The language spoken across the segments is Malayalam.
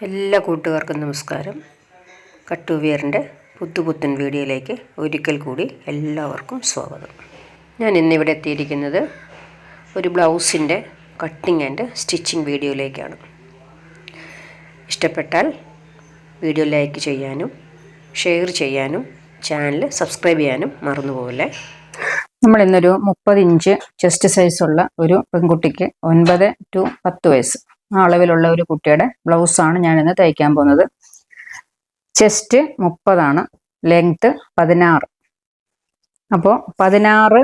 എല്ലാ കൂട്ടുകാർക്കും നമസ്കാരം. കട്ടുവിയറിൻ്റെ പുത്തുപുത്തൻ വീഡിയോയിലേക്ക് ഒരിക്കൽ കൂടി എല്ലാവർക്കും സ്വാഗതം. ഞാൻ ഇന്നിവിടെ എത്തിയിരിക്കുന്നത് ഒരു ബ്ലൗസിൻ്റെ കട്ടിങ് ആൻഡ് സ്റ്റിച്ചിങ് വീഡിയോയിലേക്കാണ്. ഇഷ്ടപ്പെട്ടാൽ വീഡിയോ ലൈക്ക് ചെയ്യാനും ഷെയർ ചെയ്യാനും ചാനൽ സബ്സ്ക്രൈബ് ചെയ്യാനും മറന്നുപോകല്ലേ. നമ്മളിന്നൊരു 30 ഇഞ്ച് ചെസ്റ്റ് സൈസുള്ള ഒരു പെൺകുട്ടിക്ക് 9 to 10 വയസ്സ് ആ അളവിലുള്ള ഒരു കുട്ടിയുടെ ബ്ലൗസാണ് ഞാനിന്ന് തയ്ക്കാൻ പോകുന്നത്. Chest 30 length 16. അപ്പോൾ 16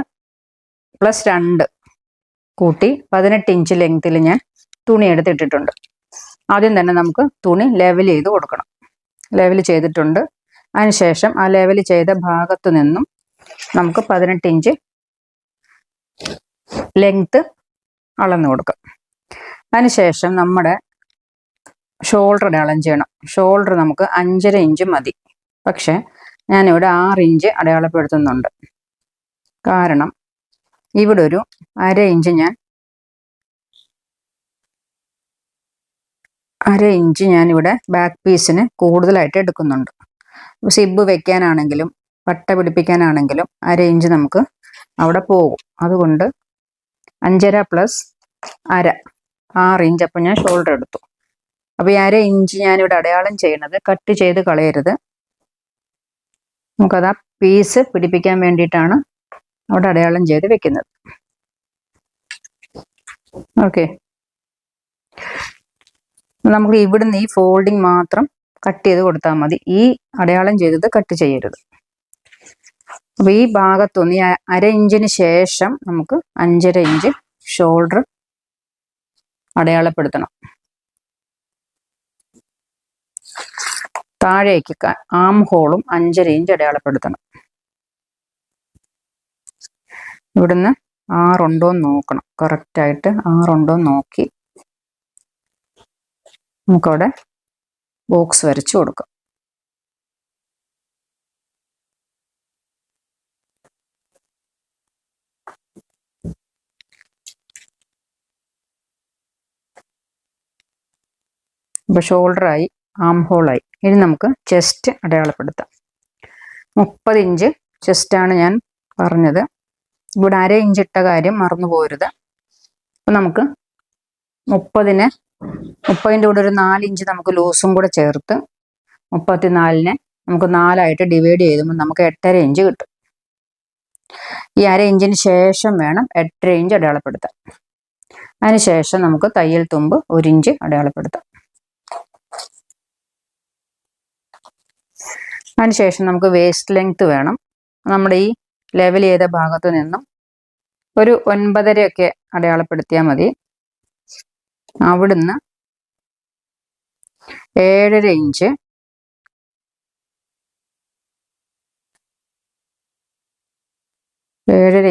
+ 2 കൂട്ടി 18 ഇഞ്ച് ലെങ്ത്തിൽ ഞാൻ തുണി എടുത്തിട്ടിട്ടുണ്ട്. ആദ്യം തന്നെ നമുക്ക് തുണി ലെവൽ ചെയ്ത് കൊടുക്കണം. ലെവൽ ചെയ്തിട്ടുണ്ട്. അതിനുശേഷം ആ ലെവൽ ചെയ്ത ഭാഗത്തു നിന്നും നമുക്ക് 18 ഇഞ്ച് ലെങ്ത്ത് അളന്ന് കൊടുക്കാം. അതിനുശേഷം നമ്മുടെ ഷോൾഡർ അടയാളം ചെയ്യണം. ഷോൾഡർ നമുക്ക് 5.5 ഇഞ്ച് മതി. പക്ഷെ ഞാനിവിടെ 6 ഇഞ്ച് അടയാളപ്പെടുത്തുന്നുണ്ട്. കാരണം ഇവിടെ ഒരു 1/2 ഇഞ്ച് ഞാനിവിടെ ബാക്ക് പീസിന് കൂടുതലായിട്ട് എടുക്കുന്നുണ്ട്. സിബ് വെക്കാനാണെങ്കിലും പട്ട പിടിപ്പിക്കാനാണെങ്കിലും 1/2 ഇഞ്ച് നമുക്ക് അവിടെ പോകും. അതുകൊണ്ട് 5.5 + 1/2 6 ഇഞ്ച്. അപ്പം ഞാൻ ഷോൾഡർ എടുത്തു. അപ്പോൾ ഈ 1/2 ഇഞ്ച് ഞാനിവിടെ അടയാളം ചെയ്യണത് കട്ട് ചെയ്ത് കളയരുത്. നമുക്കത് ആ പീസ് പിടിപ്പിക്കാൻ വേണ്ടിയിട്ടാണ് അവിടെ അടയാളം ചെയ്ത് വെക്കുന്നത്. ഓക്കെ, നമുക്ക് ഇവിടുന്ന് ഈ ഫോൾഡിങ് മാത്രം കട്ട് ചെയ്ത് കൊടുത്താൽ മതി. ഈ അടയാളം ചെയ്തത് കട്ട് ചെയ്യരുത്. അപ്പോൾ ഈ ഭാഗത്തൊന്ന് 1/2 ഇഞ്ചിന് ശേഷം നമുക്ക് 5.5 ഇഞ്ച് ഷോൾഡർ അടയാളപ്പെടുത്തണം. താഴേക്ക് ആം ഹോളും 5.5 ഇഞ്ച് അടയാളപ്പെടുത്തണം. ഇവിടുന്ന് 6 ഉണ്ടോ എന്ന് നോക്കണം. കറക്റ്റായിട്ട് 6 ഉണ്ടോ എന്ന് നോക്കി നമുക്കവിടെ ബോക്സ് വരച്ചു കൊടുക്കാം. ഇപ്പോൾ ഷോൾഡറായി, ആം ഹോളായി. ഇനി നമുക്ക് ചെസ്റ്റ് അടയാളപ്പെടുത്താം. 30 ഇഞ്ച് ചെസ്റ്റാണ് ഞാൻ പറഞ്ഞത്. ഇവിടെ 1/2 ഇഞ്ച് ഇട്ട കാര്യം മറന്നു പോരുത്. അപ്പം നമുക്ക് 30-ന്റെ കൂടെ ഒരു 4 ഇഞ്ച് നമുക്ക് ലൂസും കൂടെ ചേർത്ത് 34-നെ നമുക്ക് 4ആയിട്ട് ഡിവൈഡ് ചെയ്യുമ്പോൾ നമുക്ക് 8.5 ഇഞ്ച് കിട്ടും. ഈ 1/2 ഇഞ്ചിന് ശേഷം വേണം 8.5 ഇഞ്ച് അടയാളപ്പെടുത്താൻ. അതിനുശേഷം നമുക്ക് തയ്യൽ തുമ്പ് 1 ഇഞ്ച് അടയാളപ്പെടുത്താം. അതിനുശേഷം നമുക്ക് വേസ്റ്റ് ലെങ്ത് വേണം. നമ്മുടെ ഈ ലെവൽ ചെയ്ത ഭാഗത്തു നിന്നും ഒരു 9.5 ഒക്കെ അടയാളപ്പെടുത്തിയാൽ മതി. അവിടുന്ന് 7.5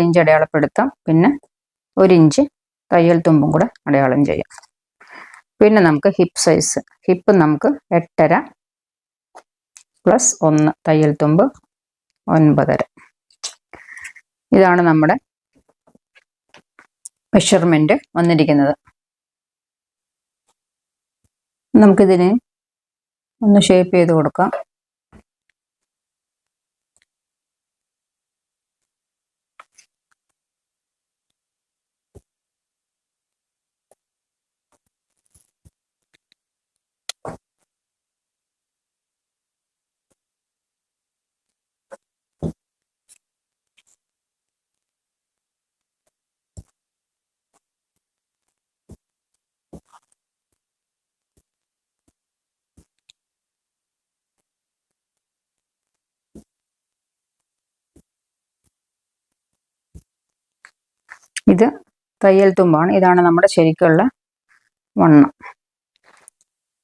ഇഞ്ച് അടയാളപ്പെടുത്താം. പിന്നെ 1 ഇഞ്ച് തയ്യൽ തുമ്പും കൂടെ അടയാളം ചെയ്യാം. പിന്നെ നമുക്ക് ഹിപ്പ് സൈസ്. ഹിപ്പ് നമുക്ക് 8.5 + 1 തയ്യൽ തുമ്പ് 9.5. ഇതാണ് നമ്മുടെ മെഷർമെന്റ് വന്നിരിക്കുന്നത്. നമുക്കിതിന് ഒന്ന് ഷേപ്പ് ചെയ്ത് കൊടുക്കാം. ഇത് തയ്യൽ തുമ്പാണ്. ഇതാണ് നമ്മുടെ ശരിക്കുള്ള വണ്ണം.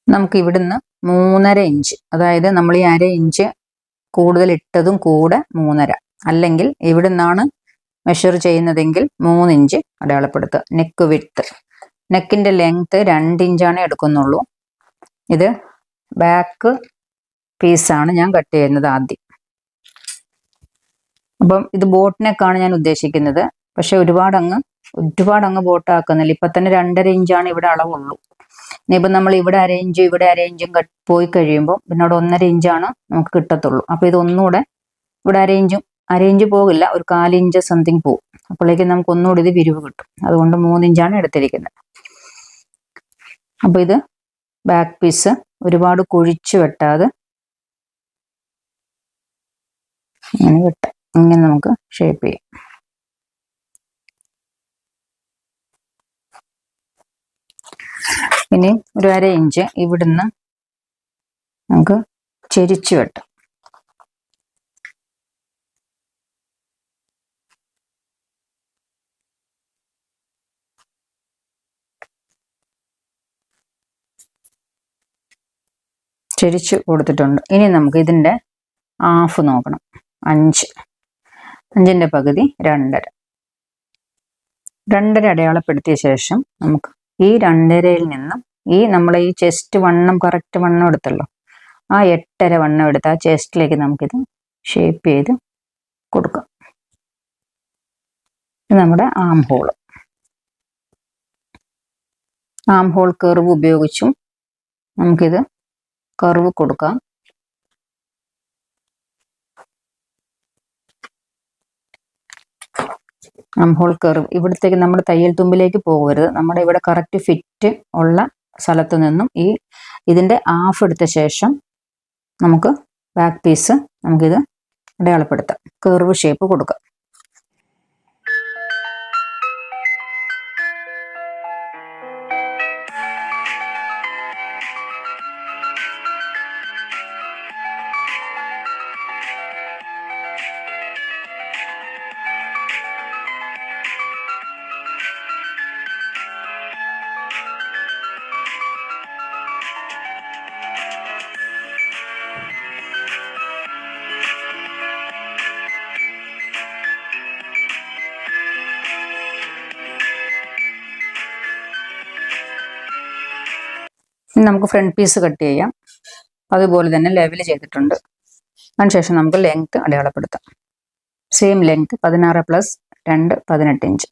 നമുക്ക് ഇവിടുന്ന് 3.5 ഇഞ്ച്, അതായത് നമ്മൾ ഈ 1/2 ഇഞ്ച് കൂടുതൽ ഇട്ടതും കൂടെ 3.5, അല്ലെങ്കിൽ ഇവിടുന്നാണ് മെഷർ ചെയ്യുന്നതെങ്കിൽ 3 ഇഞ്ച് അടയാളപ്പെടുത്തുക. നെക്ക് വിഡ്ത്ത്, നെക്കിൻ്റെ ലെങ്ത്ത് 2 ഇഞ്ചാണ് എടുക്കുന്നുള്ളൂ. ഇത് ബാക്ക് പീസാണ് ഞാൻ കട്ട് ചെയ്യുന്നത് ആദ്യം. അപ്പം ഇത് ബോട്ട് നെക്കാണ് ഞാൻ ഉദ്ദേശിക്കുന്നത്. പക്ഷെ ഒരുപാടങ്ങ് ബോട്ടാക്കുന്നില്ല. ഇപ്പം തന്നെ 2.5 ഇഞ്ചാണ് ഇവിടെ അളവുള്ളൂ. ഇനിയിപ്പോൾ നമ്മൾ ഇവിടെ അരയിഞ്ചും പോയി കഴിയുമ്പോൾ പിന്നെ അവിടെ 1.5 ഇഞ്ചാണ് നമുക്ക് കിട്ടത്തുള്ളൂ. അപ്പോൾ ഇതൊന്നുകൂടെ ഇവിടെ അരയിഞ്ച് പോകില്ല, ഒരു 1/4 ഇഞ്ച് സംതിങ് പോകും. അപ്പോഴേക്കും നമുക്ക് ഒന്നുകൂടി ഇത് വിരിവ് കിട്ടും. അതുകൊണ്ട് 3 ഇഞ്ചാണ് എടുത്തിരിക്കുന്നത്. അപ്പോൾ ഇത് ബാക്ക് പീസ് ഒരുപാട് കുഴിച്ച് വെട്ടാതെ ഇങ്ങനെ വെട്ടാം. ഇങ്ങനെ നമുക്ക് ഷേപ്പ് ചെയ്യാം. ഇനി ഒരു 1/2 ഇഞ്ച് ഇവിടുന്ന് നമുക്ക് ചെരിച്ച് വെട്ടാം. ചെരിച്ച് കൊടുത്തിട്ടുണ്ട്. ഇനി നമുക്ക് ഇതിൻ്റെ ഹാഫ് നോക്കണം. 5ൻ്റെ പകുതി 2.5 അടയാളപ്പെടുത്തിയ ശേഷം നമുക്ക് ഈ 2.5-യിൽ നിന്നും ഈ നമ്മളെ ഈ ചെസ്റ്റ് വണ്ണം കറക്റ്റ് വണ്ണം എടുത്തല്ലോ, ആ 8.5 വണ്ണം എടുത്ത് ആ ചെസ്റ്റിലേക്ക് നമുക്കിത് ഷേപ്പ് ചെയ്ത് കൊടുക്കാം. ഇത് നമ്മുടെ ആം ഹോൾ കർവ് ഉപയോഗിച്ചും നമുക്കിത് കർവ് കൊടുക്കാം. ആം ഹോൾ കർവ് ഇവിടത്തേക്ക് നമ്മുടെ തയ്യൽ തുമ്പിലേക്ക് പോകരുത്. നമ്മുടെ ഇവിടെ കറക്റ്റ് ഫിറ്റ് ഉള്ള സ്ഥലത്ത് നിന്നും ഇതിൻ്റെ ഹാഫ് എടുത്ത ശേഷം നമുക്ക് ബാക്ക് പീസ് നമുക്കിത് അടയാളപ്പെടുത്താം, കർവ് ഷേപ്പ് കൊടുക്കാം. നമുക്ക് ഫ്രണ്ട് പീസ് കട്ട് ചെയ്യാം. അതുപോലെ തന്നെ ലെവൽ ചെയ്തിട്ടുണ്ട്. അതിനുശേഷം നമുക്ക് ലെങ്ത് അടയാളപ്പെടുത്താം. Same length 16 + 2 18 inch.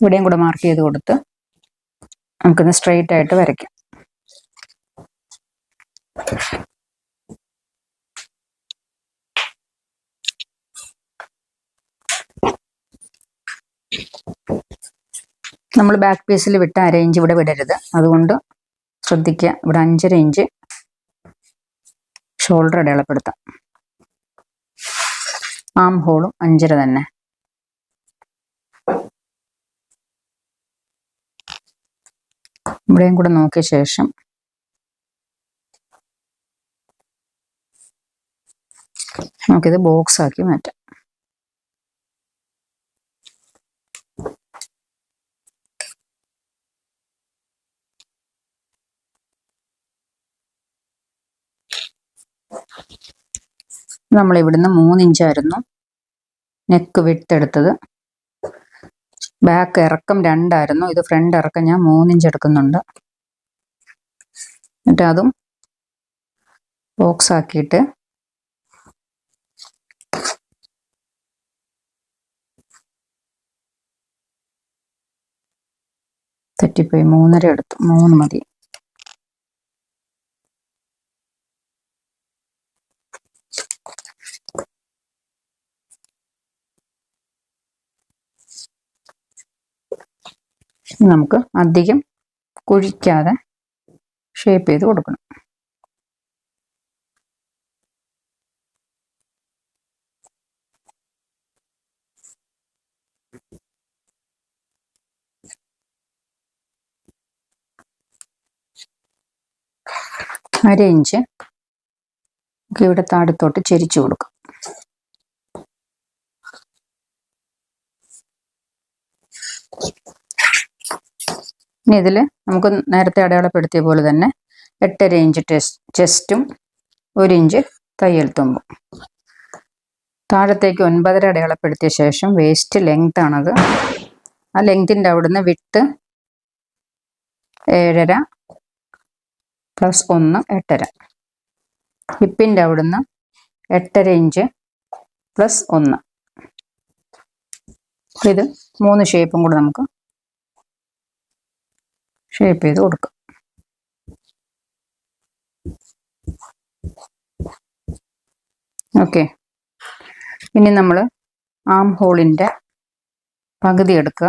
ഇവിടെയും കൂടെ മാർക്ക് ചെയ്ത് കൊടുത്ത് നമുക്കിത് സ്ട്രെയിറ്റ് ആയിട്ട് വരയ്ക്കാം. നമ്മൾ ബാക്ക് പീസിൽ വിട്ട 1/2 ഇഞ്ച് ഇവിടെ വിടരുത്. അതുകൊണ്ട് ശ്രദ്ധിക്കുക. ഇവിടെ 5.5 ഇഞ്ച് ഷോൾഡർ അടയാളപ്പെടുത്താം. ആം ഹോളും 5.5 തന്നെ. ഇവിടെയും കൂടെ നോക്കിയ ശേഷം നമുക്കിത് ബോക്സ് ആക്കി മാറ്റാം. നമ്മൾ ഇവിടുന്ന് 3 ഇഞ്ചായിരുന്നു നെക്ക് വിഡ്ത്ത് എടുത്തത്. ബാക്ക് ഇറക്കം 2 ആയിരുന്നു. ഇത് ഫ്രണ്ട് ഇറക്കം ഞാൻ 3 ഇഞ്ച് എടുക്കുന്നുണ്ട്. എന്നിട്ട് അതും ബോക്സ് ആക്കിയിട്ട് തെറ്റിപ്പോയി, 3.5 എടുത്തു. 3 മതി. നമുക്ക് അധികം കുഴിക്കാതെ ഷേപ്പ് ചെയ്ത് കൊടുക്കണം. അര ഇഞ്ച് ഇവിടെ താഴത്തോട്ട് ചെരിച്ചു കൊടുക്കാം. ഇനി ഇതിൽ നമുക്ക് നേരത്തെ അടയാളപ്പെടുത്തിയ പോലെ തന്നെ 8.5 ഇഞ്ച് ചെസ്റ്റും 1 ഇഞ്ച് തയ്യൽ തുമ്പും. താഴത്തേക്ക് 9.5 അടയാളപ്പെടുത്തിയ ശേഷം വേസ്റ്റ് ലെങ്ത് ആണത്. ആ ലെങ്തിൻ്റെ അവിടുന്ന് വിട്ട് 7.5 + 1 8.5. ഹിപ്പിൻ്റെ അവിടുന്ന് 8.5 ഇഞ്ച് + 1. ഇത് 3 ഷേപ്പും കൂടെ നമുക്ക് ഷേപ്പ് ചെയ്ത് കൊടുക്കുക. ഓക്കെ, ഇനി നമ്മൾ ആം ഹോളിൻ്റെ പകുതി എടുക്കുക,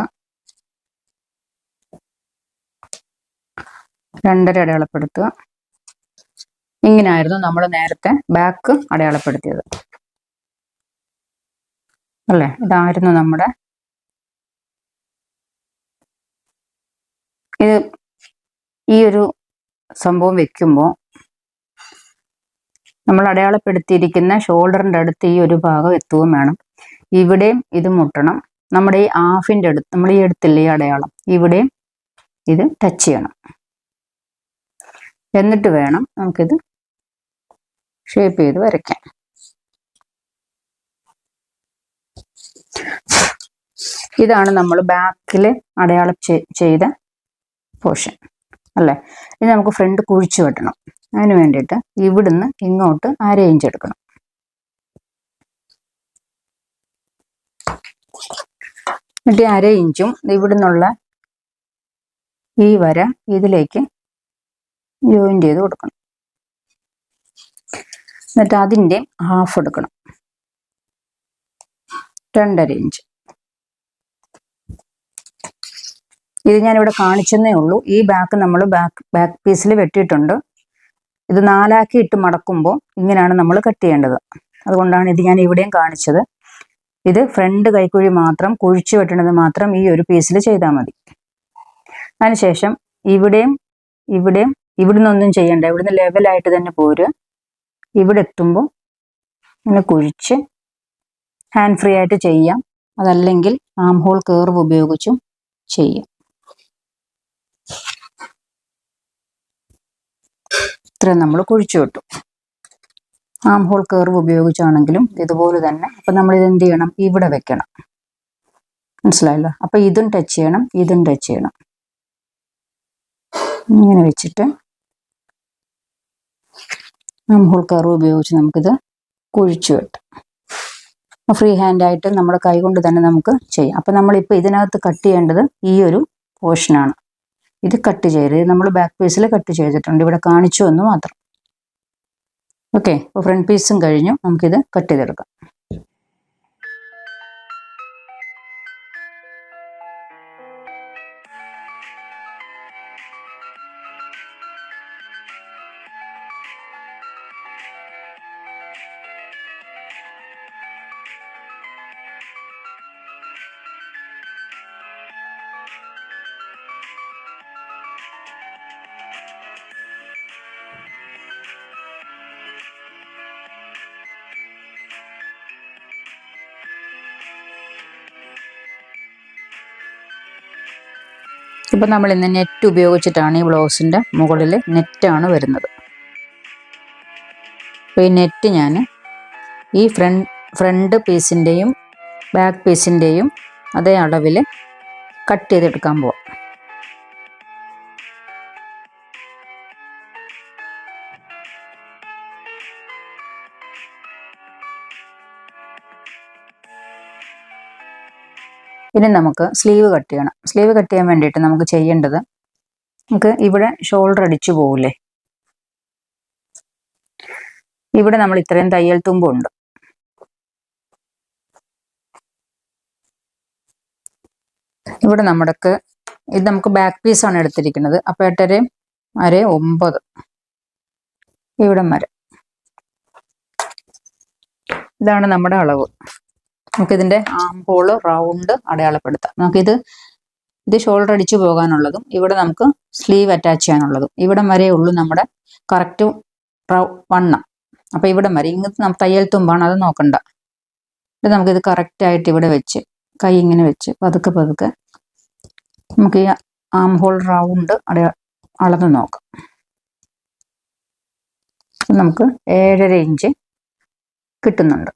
2.5 അടയാളപ്പെടുത്തുക. ഇങ്ങനായിരുന്നു നമ്മൾ നേരത്തെ ബാക്ക് അടയാളപ്പെടുത്തിയത് അല്ലേ? ഇതായിരുന്നു നമ്മുടെ ഈ ഒരു സംഭവം വെക്കുമ്പോൾ നമ്മൾ അടയാളപ്പെടുത്തിയിരിക്കുന്ന ഷോൾഡറിൻ്റെ അടുത്ത് ഈ ഒരു ഭാഗം എത്തുകയും വേണം. ഇവിടെയും ഇത് മുട്ടണം. നമ്മുടെ ഈ ഹാഫിൻ്റെ അടുത്ത്, നമ്മൾ ഈ എടുത്തില്ലേ ഈ അടയാളം, ഇവിടെയും ഇത് ടച്ച് ചെയ്യണം. എന്നിട്ട് വേണം നമുക്കിത് ഷേപ്പ് ചെയ്ത് വരയ്ക്കാൻ. ഇതാണ് നമ്മൾ ബാക്കിൽ അടയാളം ചെയ്ത പോർഷൻ അല്ലേ? ഇനി നമുക്ക് ഫ്രണ്ട് കുഴിച്ചു വെട്ടണം. അതിന് വേണ്ടിയിട്ട് ഇവിടുന്ന് ഇങ്ങോട്ട് അരയിഞ്ച് എടുക്കണം. എന്നിട്ട് 1/2 ഇഞ്ചും ഇവിടുന്നുള്ള ഈ വര ഇതിലേക്ക് ജോയിൻ ചെയ്ത് കൊടുക്കണം. എന്നിട്ട് അതിൻ്റെ ഹാഫ് എടുക്കണം, 2.5 ഇഞ്ച്. ഇത് ഞാനിവിടെ കാണിച്ചെന്നേ ഉള്ളൂ. ഈ ബാക്ക് നമ്മൾ ബാക്ക് പീസിൽ വെട്ടിയിട്ടുണ്ട്. ഇത് 4 ആക്കി ഇട്ട് മടക്കുമ്പോൾ ഇങ്ങനെയാണ് നമ്മൾ കട്ട് ചെയ്യേണ്ടത്. അതുകൊണ്ടാണ് ഇത് ഞാൻ ഇവിടെയും കാണിച്ചത്. ഇത് ഫ്രണ്ട് കൈക്കുഴി മാത്രം, കുഴിച്ചു വെട്ടുന്നത് മാത്രം ഈ ഒരു പീസിൽ ചെയ്താൽ മതി. അതിനുശേഷം ഇവിടെയും ഇവിടുന്ന് ഒന്നും ചെയ്യണ്ട, ഇവിടുന്ന് ലെവലായിട്ട് തന്നെ പോരുക. ഇവിടെ എത്തുമ്പോൾ ഇങ്ങനെ കുഴിച്ച് ഹാൻഡ് ഫ്രീ ആയിട്ട് ചെയ്യാം, അതല്ലെങ്കിൽ ആം ഹോൾ കർവ് ഉപയോഗിച്ചും ചെയ്യാം. ഇത്രയും നമ്മൾ കുഴിച്ചു വിട്ടു. ആം ഹോൾ കർവ് ഉപയോഗിച്ചാണെങ്കിലും ഇതുപോലെ തന്നെ. അപ്പം നമ്മൾ ഇത് എന്ത് ചെയ്യണം? ഇവിടെ വെക്കണം. മനസ്സിലായല്ലോ? അപ്പം ഇതും ടച്ച് ചെയ്യണം, ഇതും ടച്ച് ചെയ്യണം. ഇങ്ങനെ വെച്ചിട്ട് ആം ഹോൾ കർവ് ഉപയോഗിച്ച് നമുക്കിത് കുഴിച്ചു വെട്ടാം. ഫ്രീ ഹാൻഡായിട്ട് നമ്മുടെ കൈ കൊണ്ട് തന്നെ നമുക്ക് ചെയ്യാം. അപ്പം നമ്മളിപ്പോൾ ഇതിനകത്ത് കട്ട് ചെയ്യേണ്ടത് ഈ ഒരു പോർഷനാണ്. ഇത് കട്ട് ചെയ്ത് നമ്മൾ ബാക്ക് പീസിൽ കട്ട് ചെയ്തിട്ടുണ്ട്, ഇവിടെ കാണിച്ചു എന്ന് മാത്രം. ഓക്കെ, അപ്പോൾ ഫ്രണ്ട് പീസും കഴിഞ്ഞു. നമുക്കിത് കട്ട് ചെയ്തെടുക്കാം. ഇപ്പം നമ്മൾ ഇന്ന് നെറ്റ് ഉപയോഗിച്ചിട്ടാണ് ഈ ബ്ലൗസിൻ്റെ മുകളിൽ നെറ്റാണ് വരുന്നത്. അപ്പോൾ ഈ നെറ്റ് ഞാൻ ഈ ഫ്രണ്ട് പീസിൻ്റെയും ബാക്ക് പീസിൻ്റെയും അതേ അളവിൽ കട്ട് ചെയ്തെടുക്കാൻ പോവാം. ഇനി നമുക്ക് സ്ലീവ് കട്ട് ചെയ്യണം. സ്ലീവ് കട്ട് ചെയ്യാൻ വേണ്ടിയിട്ട് നമുക്ക് ചെയ്യേണ്ടത്, നമുക്ക് ഇവിടെ ഷോൾഡർ അടിച്ചു പോകില്ലേ, ഇവിടെ നമ്മൾ ഇത്രയും തയ്യൽ തുമ്പുണ്ട്. ഇവിടെ നമ്മൾക്ക് ഇത് നമുക്ക് ബാക്ക് പീസാണ് എടുത്തിരിക്കുന്നത്. അപ്പോൾ 8.5 വരെ 9 ഇവിടം വരെ ഇതാണ് നമ്മുടെ അളവ്. നമുക്കിതിൻ്റെ ആം ഹോള് റൗണ്ട് അടയാളപ്പെടുത്താം. നമുക്കിത് ഷോൾഡർ അടിച്ചു പോകാനുള്ളതും ഇവിടെ നമുക്ക് സ്ലീവ് അറ്റാച്ച് ചെയ്യാനുള്ളതും ഇവിടം വരെ ഉള്ളൂ നമ്മുടെ കറക്റ്റ് വണ്ണം. അപ്പോൾ ഇവിടം വരെ ഇങ്ങനത്തെ തയ്യൽ തുമ്പാണ്, അത് നോക്കണ്ട. ഇത് നമുക്കിത് കറക്റ്റായിട്ട് ഇവിടെ വെച്ച് കൈ ഇങ്ങനെ വെച്ച് പതുക്കെ പതുക്കെ നമുക്ക് ഈ ആം ഹോൾ റൗണ്ട് അളന്ന് നോക്കാം. നമുക്ക് 7.5 ഇഞ്ച് കിട്ടുന്നുണ്ട്.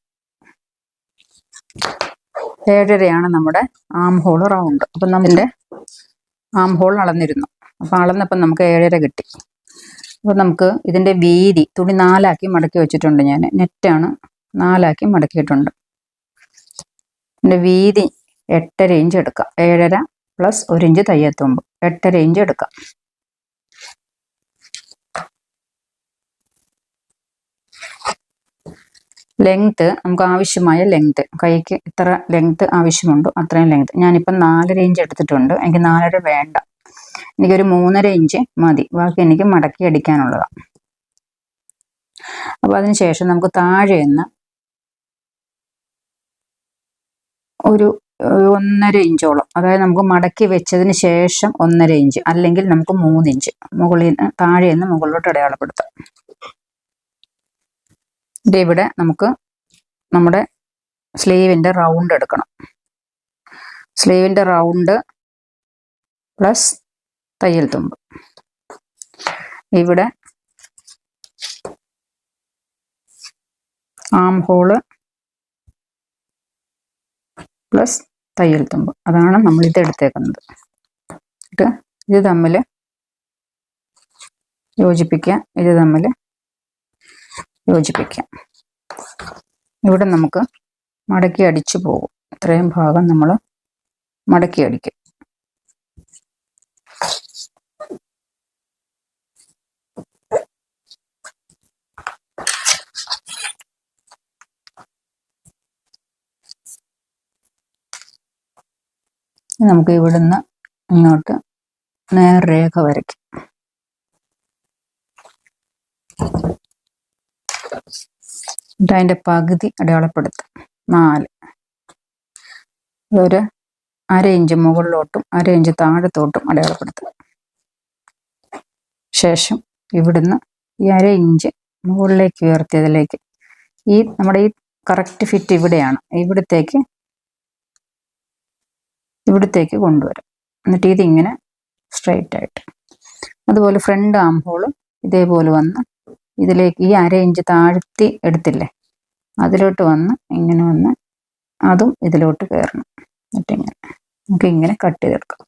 7.5 നമ്മുടെ ആം ഹോൾ റൗണ്ട്. അപ്പം നമ്മളിൻ്റെ ആം ഹോൾ അളന്നിരുന്നു. അപ്പം അളന്നപ്പം നമുക്ക് 7.5 കിട്ടി. അപ്പോൾ നമുക്ക് ഇതിൻ്റെ വീതി, തുണി 4 ആക്കി മടക്കി വെച്ചിട്ടുണ്ട് ഞാൻ. നെറ്റാണ് 4 ആക്കി മടക്കിയിട്ടുണ്ട്. ഇതിൻ്റെ വീതി 8.5 ഇഞ്ച് എടുക്കാം. 7.5 + 1 ഇഞ്ച് തയ്യൽ തുമ്പ് 8.5 ഇഞ്ച് എടുക്കാം. ലെങ്ത് നമുക്ക് ആവശ്യമായ ലെങ്ത്, കൈക്ക് ഇത്ര ലെങ്ത് ആവശ്യമുണ്ടോ അത്രയും ലെങ്ത്. ഞാനിപ്പം 4.5 ഇഞ്ച് എടുത്തിട്ടുണ്ട്. എനിക്ക് 4.5 വേണ്ട, എനിക്കൊരു 3.5 ഇഞ്ച് മതി. ബാക്കി എനിക്ക് മടക്കി അടിക്കാനുള്ളതാണ്. അപ്പോൾ അതിനുശേഷം നമുക്ക് താഴെ നിന്ന് ഒരു 1.5 ഇഞ്ചോളം, അതായത് നമുക്ക് മടക്കി വെച്ചതിന് ശേഷം 1.5 ഇഞ്ച്, അല്ലെങ്കിൽ നമുക്ക് 3 ഇഞ്ച് മുകളിൽ താഴെ നിന്ന് മുകളിലോട്ട് അടയാളപ്പെടുത്താം. ഇവിടെ നമുക്ക് നമ്മുടെ സ്ലീവിൻ്റെ റൗണ്ട് എടുക്കണം. സ്ലീവിൻ്റെ റൗണ്ട് പ്ലസ് തയ്യൽ തുമ്പ്. ഇവിടെ ആം ഹോള് പ്ലസ് തയ്യൽ തുമ്പ്, അതാണ് നമ്മൾ ഇത് എടുത്തേക്കുന്നത്. ഇത് തമ്മിൽ യോജിപ്പിക്കാം, ഇത് തമ്മിൽ യോജിപ്പിക്കാം. ഇവിടെ നമുക്ക് മടക്കി അടിച്ചു പോകും. ഇത്രയും ഭാഗം നമ്മൾ മടക്കി അടിക്കും. നമുക്ക് ഇവിടുന്ന് ഇങ്ങോട്ട് നേർരേഖ വരയ്ക്കും. അതിൻ്റെ പകുതി അടയാളപ്പെടുത്തും. 4, ഒരു 1/2 ഇഞ്ച് മുകളിലോട്ടും 1/2 ഇഞ്ച് താഴത്തോട്ടും അടയാളപ്പെടുത്തും. ശേഷം ഇവിടുന്ന് ഈ 1/2 ഇഞ്ച് മുകളിലേക്ക് ഉയർത്തിയതിലേക്ക് നമ്മുടെ ഈ കറക്റ്റ് ഫിറ്റ് ഇവിടെയാണ്, ഇവിടത്തേക്ക് കൊണ്ടുവരും. എന്നിട്ട് ഇതിങ്ങനെ സ്ട്രൈറ്റ് ആയിട്ട്, അതുപോലെ ഫ്രണ്ട് ആം ഹോൾ ഇതേപോലെ വന്ന് ഇതിലേക്ക് ഈ 1/2 ഇഞ്ച് താഴ്ത്തി എടുത്തില്ലേ, അതിലോട്ട് വന്ന് ഇങ്ങനെ വന്ന് അതും ഇതിലോട്ട് കയറണം. എന്നിട്ടിങ്ങനെ നമുക്ക് ഇങ്ങനെ കട്ട് ചെയ്തെടുക്കാം.